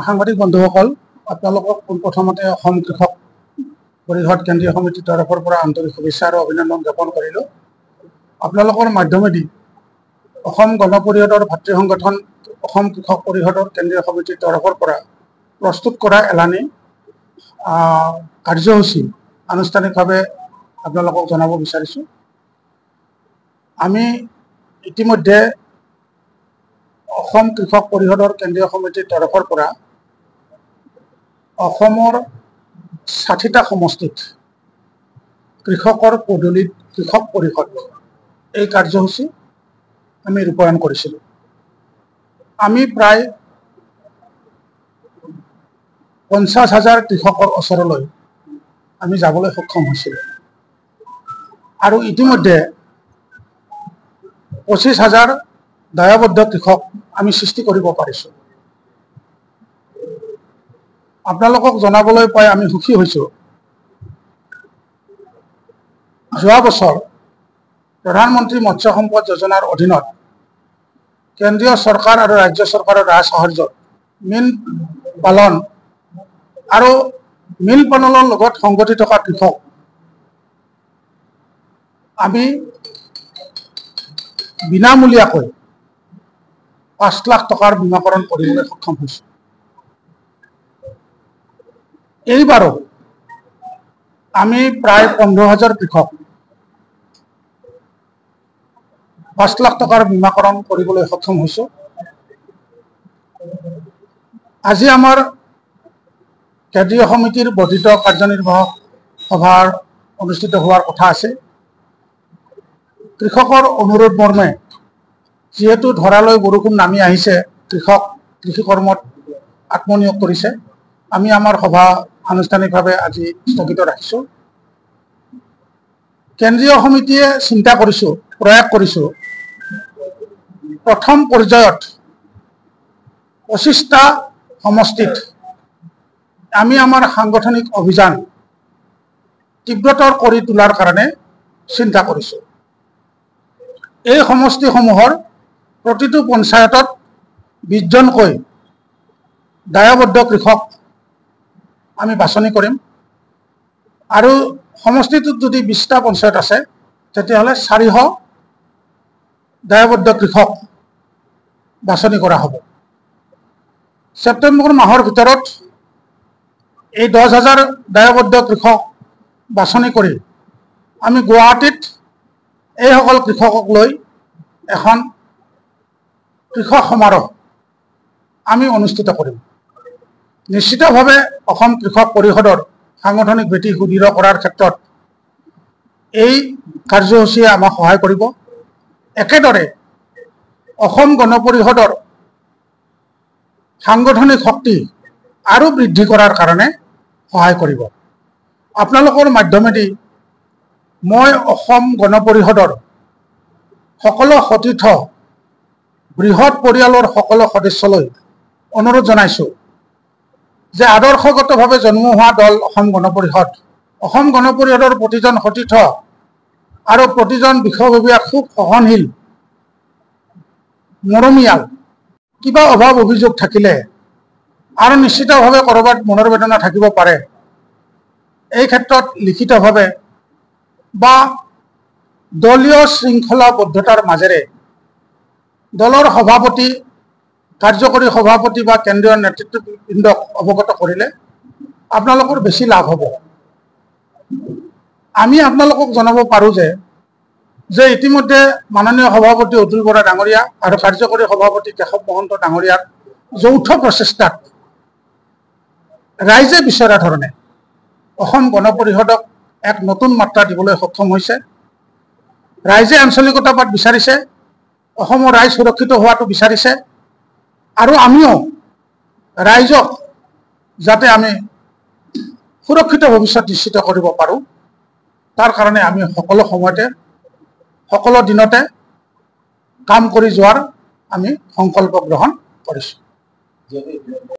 সাংবাদিক বন্ধুসকল, আপোনালোকক পোনপ্ৰথমতে অসম কৃষক পৰিষদ কেন্দ্ৰীয় সমিতিৰ তৰফৰ পৰা আন্তৰিক শুভেচ্ছা আৰু অভিনন্দন জ্ঞাপন কৰিলোঁ। আপোনালোকৰ মাধ্যমেদি অসম গণ পৰিষদৰ ভাতৃ সংগঠন অসম কৃষক পৰিষদৰ কেন্দ্ৰীয় সমিতিৰ তৰফৰ পৰা প্ৰস্তুত কৰা এলানি কাৰ্যসূচী আনুষ্ঠানিকভাৱে আপোনালোকক জনাব বিচাৰিছোঁ। আমি ইতিমধ্যে অসম কৃষক পৰিষদৰ কেন্দ্ৰীয় সমিতিৰ তৰফৰ পৰা অসমৰ ৬০টা সমষ্টিত কৃষকৰ পদূলিত কৃষক পৰিষদ এই কাৰ্যসূচী আমি ৰূপায়ণ কৰিছিলোঁ। আমি প্ৰায় ৫০,০০০ কৃষকৰ ওচৰলৈ আমি যাবলৈ সক্ষম হৈছিলোঁ আৰু ইতিমধ্যে ২৫,০০০ দায়বদ্ধ কৃষক আমি সৃষ্টি কৰিব পাৰিছোঁ। আপোনালোকক জনাবলৈ পাই আমি সুখী হৈছোঁ। যোৱা বছৰ প্ৰধানমন্ত্ৰী মৎস্য সম্পদ যোজনাৰ অধীনত কেন্দ্ৰীয় চৰকাৰ আৰু ৰাজ্য চৰকাৰৰ ৰাজ সাহায্যত মীন পালন আৰু মীন পালনৰ লগত সংগতি থকা কৃষক আমি বিনামূলীয়াকৈ ৫ লাখ টকাৰ বীমাকৰণ কৰিবলৈ সক্ষম হৈছোঁ। এইবাৰো আমি প্ৰায় ১৫,০০০ কৃষক ৫ লাখ টকাৰ বীমাকৰণ কৰিবলৈ সক্ষম হৈছোঁ। আজি আমাৰ কেন্দ্ৰীয় সমিতিৰ বৰ্ধিত কাৰ্যনিৰ্বাহক সভাৰ অনুষ্ঠিত হোৱাৰ কথা আছে। কৃষকৰ অনুৰোধ মৰ্মে যিহেতু ধৰালৈ বৰষুণ নামি আহিছে, কৃষক কৃষি কৰ্মত আত্মনিয়োগ কৰিছে, আমি আমাৰ সভা আনুষ্ঠানিকভাৱে আজি স্থগিত ৰাখিছোঁ। কেন্দ্ৰীয় সমিতিয়ে চিন্তা কৰিছোঁ, প্ৰয়াস কৰিছোঁ, প্ৰথম পৰ্যায়ত ২৫টা সমষ্টিত আমি আমাৰ সাংগঠনিক অভিযান তীব্ৰতৰ কৰি তোলাৰ কাৰণে চিন্তা কৰিছোঁ। এই সমষ্টিসমূহৰ প্ৰতিটো পঞ্চায়তত ২০জনকৈ দায়বদ্ধ কৃষক আমি বাছনি কৰিম আৰু সমষ্টিটোত যদি ২০টা পঞ্চায়ত আছে তেতিয়াহ'লে ৪০০ দায়বদ্ধ কৃষক বাছনি কৰা হ'ব। ছেপ্টেম্বৰ মাহৰ ভিতৰত এই ১০,০০০ দায়বদ্ধ কৃষক বাছনি কৰি আমি গুৱাহাটীত এইসকল কৃষকক লৈ এখন কৃষক সমাৰোহ আমি অনুষ্ঠিত কৰিম। নিশ্চিতভাৱে অসম কৃষক পৰিষদৰ সাংগঠনিক ভেটি সুদৃঢ় কৰাৰ ক্ষেত্ৰত এই কাৰ্যসূচীয়ে আমাক সহায় কৰিব। একেদৰে অসম গণ পৰিষদৰ সাংগঠনিক শক্তি আৰু বৃদ্ধি কৰাৰ কাৰণে সহায় কৰিব। আপোনালোকৰ মাধ্যমেদি মই অসম গণ পৰিষদৰ সকলো সতীৰ্থ বৃহৎ পৰিয়ালৰ সকলো সদস্যলৈ অনুৰোধ জনাইছোঁ যে আদৰ্শগতভাৱে জন্ম হোৱা দল অসম গণ পৰিষদ, অসম গণ পৰিষদৰ প্ৰতিজন সতীৰ্থ আৰু প্ৰতিজন বিষয়ববীয়া খুব সহনশীল, মৰমীয়াল। কিবা অভাৱ অভিযোগ থাকিলে আৰু নিশ্চিতভাৱে ক'ৰবাত মনৰ বেদনা থাকিব পাৰে, এই ক্ষেত্ৰত লিখিতভাৱে বা দলীয় শৃংখলাবদ্ধতাৰ মাজেৰে দলৰ সভাপতি, কাৰ্যকৰী সভাপতি বা কেন্দ্ৰীয় নেতৃত্ববৃন্দক অৱগত কৰিলে আপোনালোকৰ বেছি লাভ হ'ব। আমি আপোনালোকক জনাব পাৰোঁ যে ইতিমধ্যে মাননীয় সভাপতি অতুল বৰা ডাঙৰীয়া আৰু কাৰ্যকৰী সভাপতি কেশৱ মহন্ত ডাঙৰীয়াৰ যৌথ প্ৰচেষ্টাত ৰাইজে বিচৰা ধৰণে অসম গণ পৰিষদক এক নতুন মাত্ৰা দিবলৈ সক্ষম হৈছে। ৰাইজে আঞ্চলিকতাবাদ বিচাৰিছে, অসমৰ ৰাইজ সুৰক্ষিত হোৱাটো বিচাৰিছে আৰু আমিও ৰাইজক যাতে আমি সুৰক্ষিত ভৱিষ্যত নিশ্চিত কৰিব পাৰোঁ, তাৰ কাৰণে আমি সকলো সময়তে সকলো দিনতে কাম কৰি যোৱাৰ আমি সংকল্প গ্ৰহণ কৰিছোঁ।